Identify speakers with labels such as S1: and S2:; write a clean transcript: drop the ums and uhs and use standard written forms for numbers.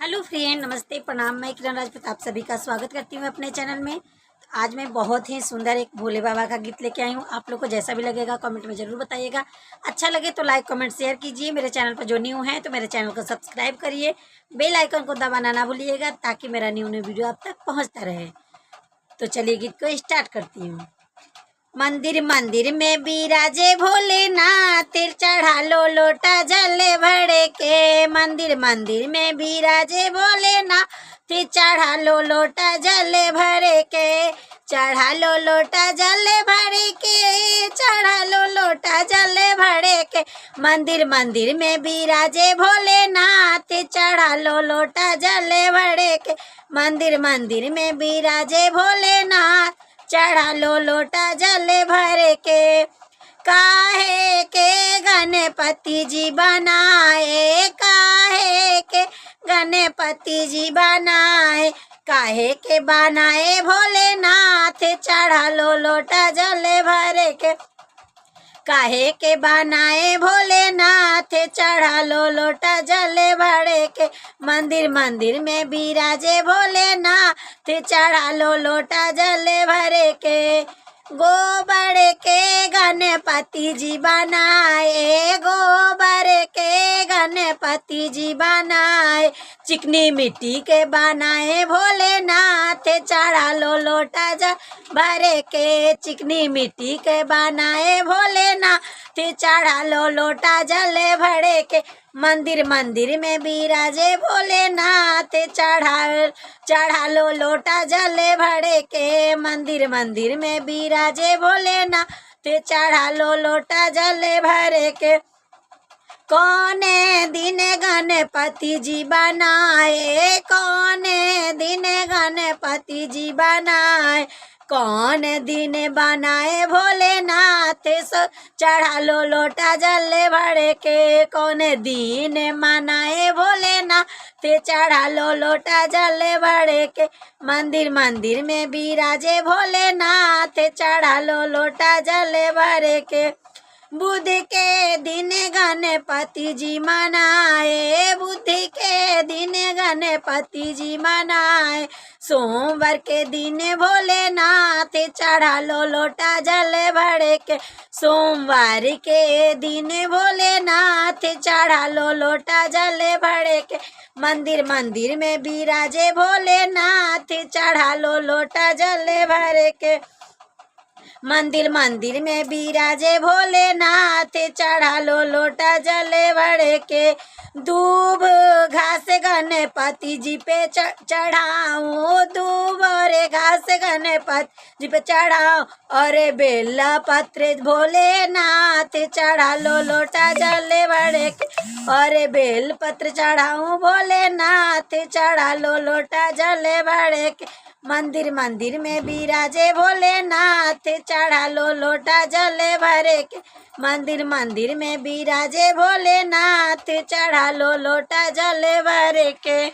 S1: Hello friend, नमस्ते, प्रणाम। मैं किरण राजपूत आप सभी का स्वागत करती हूँ अपने चैनल में। तो आज मैं बहुत ही सुंदर एक भोले बाबा का गीत लेके आई हूँ। आप लोग को जैसा भी लगेगा कमेंट में ज़रूर बताइएगा। अच्छा लगे तो लाइक कमेंट शेयर कीजिए। मेरे चैनल पर जो न्यू है तो मेरे चैनल को सब्सक्राइब करिए, बेल आइकन को दबाना ना भूलिएगा ताकि मेरा न्यू वीडियो आप तक पहुँचता रहे। तो चलिए गीत को स्टार्ट करती हूँ। मंदिर मंदिर में बिराजे भोलेनाथ, चढ़ा लो लोटा जल भरे के। मंदिर मंदिर में बिराजे भोलेनाथ, चढ़ा लो लोटा जल भरे के। चढ़ा लो लोटा जल भरे के, चढ़ा लो लोटा जल भरे के। मंदिर मंदिर में बिराजे भोलेनाथ, चढ़ा लो लोटा जल भरे के। मंदिर मंदिर में बिराजे भोलेनाथ, चढ़ा लो लोटा जल भर के। काहे के गणपति जी बनाए, काहे के गणपति जी बनाए, काहे के बनाए भोलेनाथ, चढ़ा लो लोटा जल भर के। काहे के बनाए भोलेनाथ, चढ़ा लो लोटा जल भरे के। मंदिर मंदिर में बिराजे भोलेनाथ, चढ़ा लो लोटा जल भरे के। गोबर के गणपति जी बनाए, गोबर के गणपति जी बनाए, चिकनी मिट्टी के बनाए भोलेनाथ, चढ़ा लो लोटा जल भरे के। चिकनी मिट्टी के बनाए भोलेनाथ, चढ़ा लो लोटा जल भरे के। मंदिर मंदिर में बिराजे भोलेनाथ, चढ़ा लो लोटा जल भरे के। मंदिर मंदिर में बिराजे भोलेनाथ, चढ़ा लो लोटा जल भरे के। कौने दिन गणपति जी बनाए, कौने दिन गणपति जी बनाए, कौन दिन बनाए भोलेनाथ, चढ़ा लो लोटा जल भरे के। कौन दिन मनाए भोलेनाथ, चढ़ा लो लोटा जल भरे के। मंदिर मंदिर में बिराजे भोलेनाथ, चढ़ा लो लोटा जल भरे के। बुध के दिन गणपति जी मनाए, बुध के दिन गणपति जी मनाए, सोमवार के दिन भोलेनाथ, चढ़ा लो लोटा जल भरे के। सोमवार के दिन भोलेनाथ, चढ़ा लो लोटा जल भरे के। मंदिर मंदिर में बिराजे भोलेनाथ, चढ़ा लो लोटा जल भरे के। मंदिर मंदिर में बिराजे भोलेनाथ, चढ़ा लो लोटा जल भरे के। दूब घास गणपति जी पे चढ़ाऊं, दूब और घास गणपति जी पे चढ़ाऊं, और बेला पत्र भोलेनाथ, चढ़ा लो लोटा जल भरे के। और बेल पत्र चढ़ाऊं भोलेनाथ, चढ़ा लो लोटा जल भरे के। मंदिर मंदिर में बिराजे भोलेनाथ, चढ़ा लो लोटा जल भरे के। मंदिर मंदिर में बिराजे भोलेनाथ, चढ़ा लो लोटा जल भरे के।